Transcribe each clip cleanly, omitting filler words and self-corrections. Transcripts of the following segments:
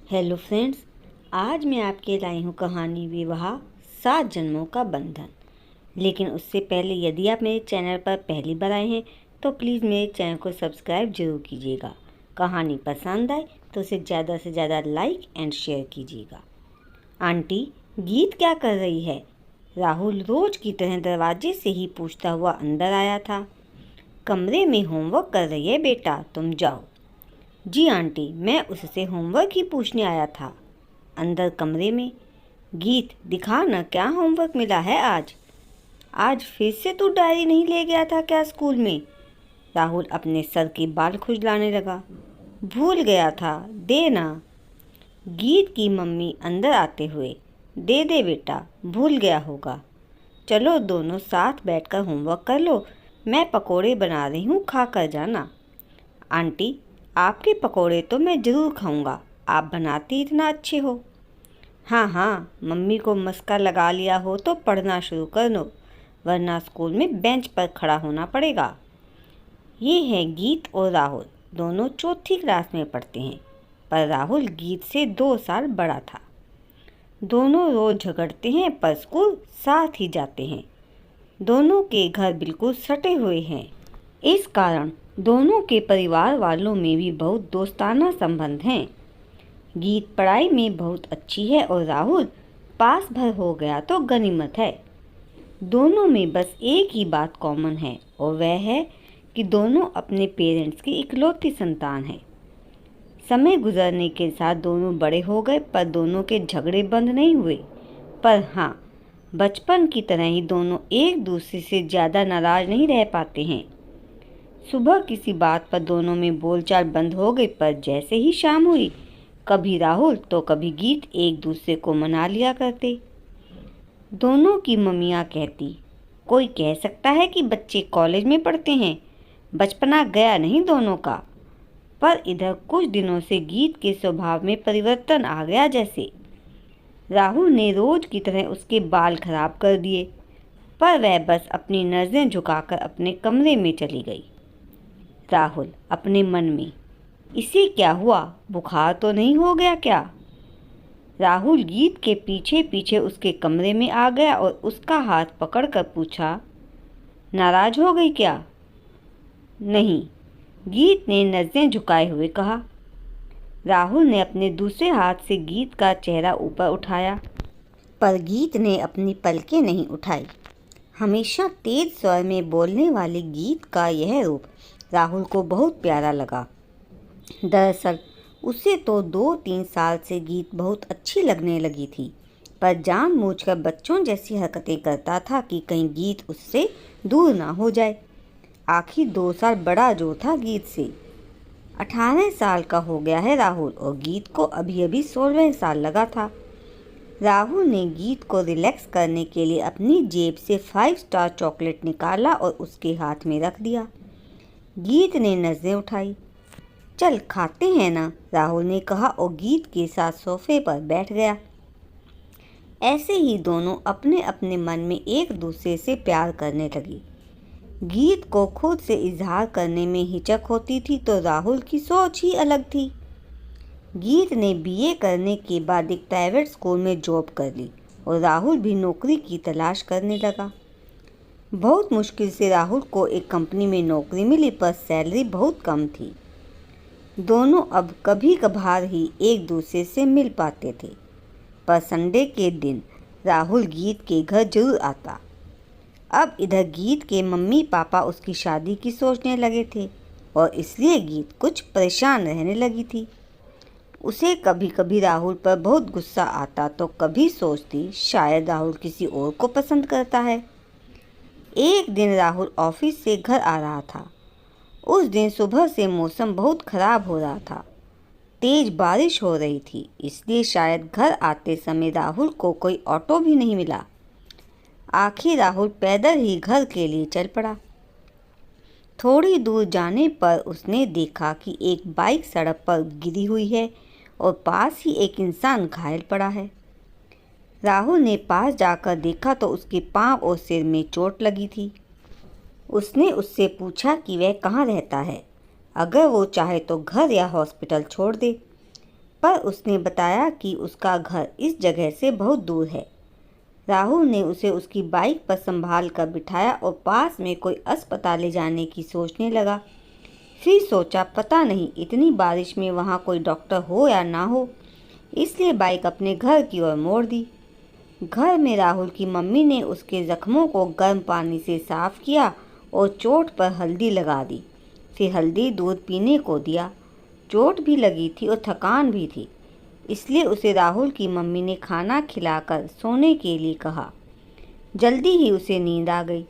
Hello friends, आज मैं आपके लाई हूँ कहानी विवाह 7 जन्मों का बंधन। लेकिन उससे पहले यदि आप मेरे चैनल पर पहली बार आए हैं तो प्लीज़ मेरे चैनल को सब्सक्राइब जरूर कीजिएगा। कहानी पसंद आए तो उसे ज़्यादा से ज़्यादा लाइक एंड शेयर कीजिएगा। आंटी, गीत क्या कर रही है? राहुल रोज की तरह दरवाजे से ही पूछता हुआ अंदर आया था। कमरे में होमवर्क कर रही है बेटा, तुम जाओ। जी आंटी, मैं उससे होमवर्क ही पूछने आया था। अंदर कमरे में, गीत दिखा न क्या होमवर्क मिला है आज। आज फिर से तू डायरी नहीं ले गया था क्या स्कूल में? राहुल अपने सर के बाल खुजलाने लगा। भूल गया था, दे ना। गीत की मम्मी अंदर आते हुए, दे दे बेटा, भूल गया होगा। चलो दोनों साथ बैठकर होमवर्क कर लो, मैं पकोड़े बना रही हूँ, खा कर जाना। आंटी, आपके पकोड़े तो मैं ज़रूर खाऊंगा, आप बनाती इतना अच्छे हो। हाँ हाँ, मम्मी को मस्का लगा लिया हो तो पढ़ना शुरू कर दो, वरना स्कूल में बेंच पर खड़ा होना पड़ेगा। ये हैं गीत और राहुल, दोनों चौथी क्लास में पढ़ते हैं, पर राहुल गीत से 2 साल बड़ा था। दोनों रोज झगड़ते हैं पर स्कूल साथ ही जाते हैं। दोनों के घर बिल्कुल सटे हुए हैं। इस कारण दोनों के परिवार वालों में भी बहुत दोस्ताना संबंध हैं। गीत पढ़ाई में बहुत अच्छी है और राहुल पास भर हो गया तो गनीमत है। दोनों में बस एक ही बात कॉमन है और वह है कि दोनों अपने पेरेंट्स की इकलौती संतान है। समय गुजरने के साथ दोनों बड़े हो गए पर दोनों के झगड़े बंद नहीं हुए। पर हाँ, बचपन की तरह ही दोनों एक दूसरे से ज़्यादा नाराज नहीं रह पाते हैं। सुबह किसी बात पर दोनों में बोलचाल बंद हो गई, पर जैसे ही शाम हुई, कभी राहुल तो कभी गीत एक दूसरे को मना लिया करते। दोनों की मम्मियाँ कहती, कोई कह सकता है कि बच्चे कॉलेज में पढ़ते हैं, बचपना गया नहीं दोनों का। पर इधर कुछ दिनों से गीत के स्वभाव में परिवर्तन आ गया। जैसे राहुल ने रोज की तरह उसके बाल खराब कर दिए, पर वह बस अपनी नज़रें झुकाकर अपने कमरे में चली गई। राहुल अपने मन में, इसे क्या हुआ, बुखार तो नहीं हो गया क्या? राहुल गीत के पीछे पीछे उसके कमरे में आ गया और उसका हाथ पकड़कर पूछा, नाराज हो गई क्या? नहीं, गीत ने नज़रें झुकाए हुए कहा। राहुल ने अपने दूसरे हाथ से गीत का चेहरा ऊपर उठाया, पर गीत ने अपनी पलकें नहीं उठाई। हमेशा तेज स्वर में बोलने वाले गीत का यह रूप राहुल को बहुत प्यारा लगा। दरअसल उसे तो 2-3 साल से गीत बहुत अच्छी लगने लगी थी, पर जानबूझकर बच्चों जैसी हरकतें करता था कि कहीं गीत उससे दूर ना हो जाए। आखिर 2 साल बड़ा जो था गीत से। 18 साल का हो गया है राहुल और गीत को अभी अभी 16 साल लगा था। राहुल ने गीत को रिलैक्स करने के लिए अपनी जेब से 5 स्टार चॉकलेट निकाला और उसके हाथ में रख दिया। गीत ने नज़रें उठाई। चल खाते हैं ना, राहुल ने कहा और गीत के साथ सोफे पर बैठ गया। ऐसे ही दोनों अपने अपने मन में एक दूसरे से प्यार करने लगे। गीत को खुद से इजहार करने में हिचक होती थी तो राहुल की सोच ही अलग थी। गीत ने बीए करने के बाद एक प्राइवेट स्कूल में जॉब कर ली और राहुल भी नौकरी की तलाश करने लगा। बहुत मुश्किल से राहुल को एक कंपनी में नौकरी मिली, पर सैलरी बहुत कम थी। दोनों अब कभी कभार ही एक दूसरे से मिल पाते थे, पर संडे के दिन राहुल गीत के घर जरूर आता। अब इधर गीत के मम्मी पापा उसकी शादी की सोचने लगे थे और इसलिए गीत कुछ परेशान रहने लगी थी। उसे कभी कभी राहुल पर बहुत गुस्सा आता तो कभी सोचती शायद राहुल किसी और को पसंद करता है। एक दिन राहुल ऑफिस से घर आ रहा था। उस दिन सुबह से मौसम बहुत खराब हो रहा था। तेज बारिश हो रही थी, इसलिए शायद घर आते समय राहुल को कोई ऑटो भी नहीं मिला। आखिर राहुल पैदल ही घर के लिए चल पड़ा। थोड़ी दूर जाने पर उसने देखा कि एक बाइक सड़क पर गिरी हुई है और पास ही एक इंसान घायल पड़ा है। राहुल ने पास जाकर देखा तो उसके पांव और सिर में चोट लगी थी। उसने उससे पूछा कि वह कहाँ रहता है, अगर वो चाहे तो घर या हॉस्पिटल छोड़ दे। पर उसने बताया कि उसका घर इस जगह से बहुत दूर है। राहुल ने उसे उसकी बाइक पर संभाल कर बिठाया और पास में कोई अस्पताल ले जाने की सोचने लगा। फिर सोचा पता नहीं इतनी बारिश में वहाँ कोई डॉक्टर हो या ना हो, इसलिए बाइक अपने घर की ओर मोड़ दी। घर में राहुल की मम्मी ने उसके जख्मों को गर्म पानी से साफ किया और चोट पर हल्दी लगा दी। फिर हल्दी दूध पीने को दिया। चोट भी लगी थी और थकान भी थी, इसलिए उसे राहुल की मम्मी ने खाना खिलाकर सोने के लिए कहा। जल्दी ही उसे नींद आ गई।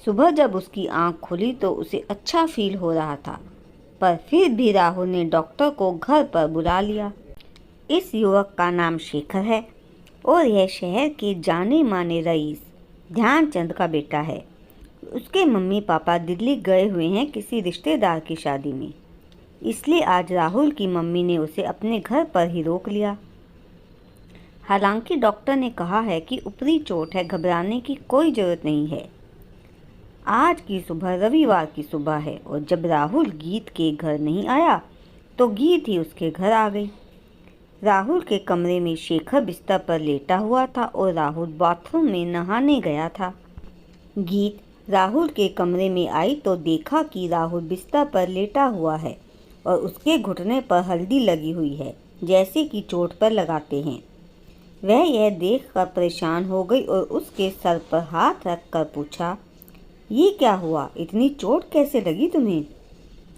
सुबह जब उसकी आंख खुली तो उसे अच्छा फील हो रहा था, पर फिर भी राहुल ने डॉक्टर को घर पर बुला लिया। इस युवक का नाम शेखर है और यह शहर के जाने माने रईस ध्यानचंद का बेटा है। उसके मम्मी पापा दिल्ली गए हुए हैं किसी रिश्तेदार की शादी में, इसलिए आज राहुल की मम्मी ने उसे अपने घर पर ही रोक लिया। हालांकि डॉक्टर ने कहा है कि ऊपरी चोट है, घबराने की कोई ज़रूरत नहीं है। आज की सुबह रविवार की सुबह है और जब राहुल गीत के घर नहीं आया तो गीत ही उसके घर आ गई। राहुल के कमरे में शेखर बिस्तर पर लेटा हुआ था और राहुल बाथरूम में नहाने गया था। गीत राहुल के कमरे में आई तो देखा कि राहुल बिस्तर पर लेटा हुआ है और उसके घुटने पर हल्दी लगी हुई है, जैसे कि चोट पर लगाते हैं। वह यह देखकर परेशान हो गई और उसके सर पर हाथ रखकर पूछा, ये क्या हुआ? इतनी चोट कैसे लगी तुम्हें?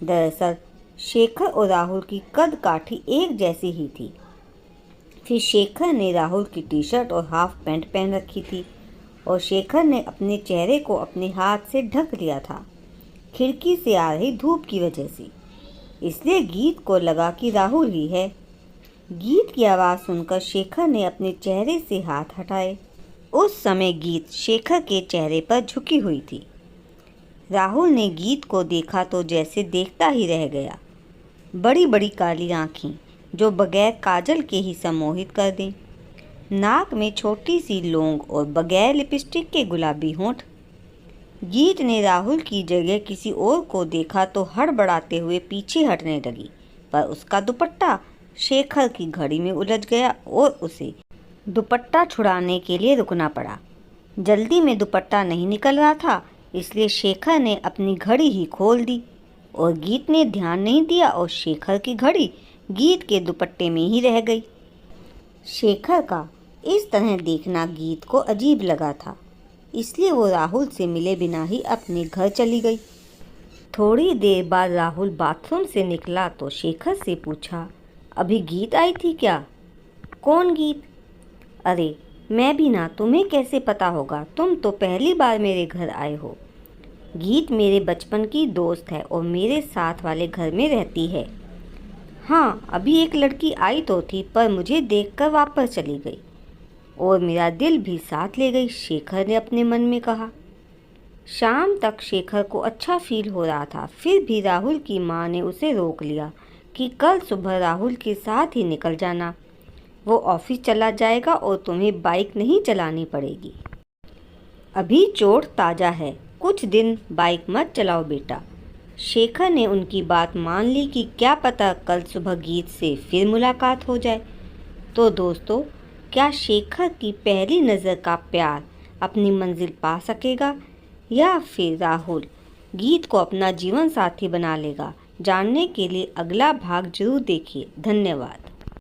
दरअसल शेखर और राहुल की कद काठी एक जैसी ही थी। फिर शेखर ने राहुल की टी शर्ट और हाफ पैंट पहन रखी थी और शेखर ने अपने चेहरे को अपने हाथ से ढक लिया था, खिड़की से आ रही धूप की वजह से। इसलिए गीत को लगा कि राहुल ही है। गीत की आवाज़ सुनकर शेखर ने अपने चेहरे से हाथ हटाए। उस समय गीत शेखर के चेहरे पर झुकी हुई थी। राहुल ने गीत को देखा तो जैसे देखता ही रह गया। बड़ी बड़ी काली आँखें जो बगैर काजल के ही सम्मोहित कर दें, नाक में छोटी सी लौंग और बगैर लिपस्टिक के गुलाबी होंठ। गीत ने राहुल की जगह किसी और को देखा तो हड़बड़ाते हुए पीछे हटने लगी, पर उसका दुपट्टा शेखर की घड़ी में उलझ गया और उसे दुपट्टा छुड़ाने के लिए रुकना पड़ा। जल्दी में दुपट्टा नहीं निकल रहा था, इसलिए शेखर ने अपनी घड़ी ही खोल दी और गीत ने ध्यान नहीं दिया और शेखर की घड़ी गीत के दुपट्टे में ही रह गई। शेखर का इस तरह देखना गीत को अजीब लगा था, इसलिए वो राहुल से मिले बिना ही अपने घर चली गई। थोड़ी देर बाद राहुल बाथरूम से निकला तो शेखर से पूछा, अभी गीत आई थी क्या? कौन गीत? अरे मैं भी ना, तुम्हें कैसे पता होगा? तुम तो पहली बार मेरे घर आए हो। गीत मेरे बचपन की दोस्त है और मेरे साथ वाले घर में रहती है। हाँ, अभी एक लड़की आई तो थी, पर मुझे देखकर वापस चली गई और मेरा दिल भी साथ ले गई, शेखर ने अपने मन में कहा। शाम तक शेखर को अच्छा फील हो रहा था, फिर भी राहुल की माँ ने उसे रोक लिया कि कल सुबह राहुल के साथ ही निकल जाना। वो ऑफिस चला जाएगा और तुम्हें बाइक नहीं चलानी पड़ेगी। अभी चोट ताज़ा है, कुछ दिन बाइक मत चलाओ बेटा। शेखर ने उनकी बात मान ली कि क्या पता कल सुबह गीत से फिर मुलाकात हो जाए। तो दोस्तों, क्या शेखर की पहली नज़र का प्यार अपनी मंजिल पा सकेगा या फिर राहुल गीत को अपना जीवन साथी बना लेगा? जानने के लिए अगला भाग जरूर देखिए। धन्यवाद।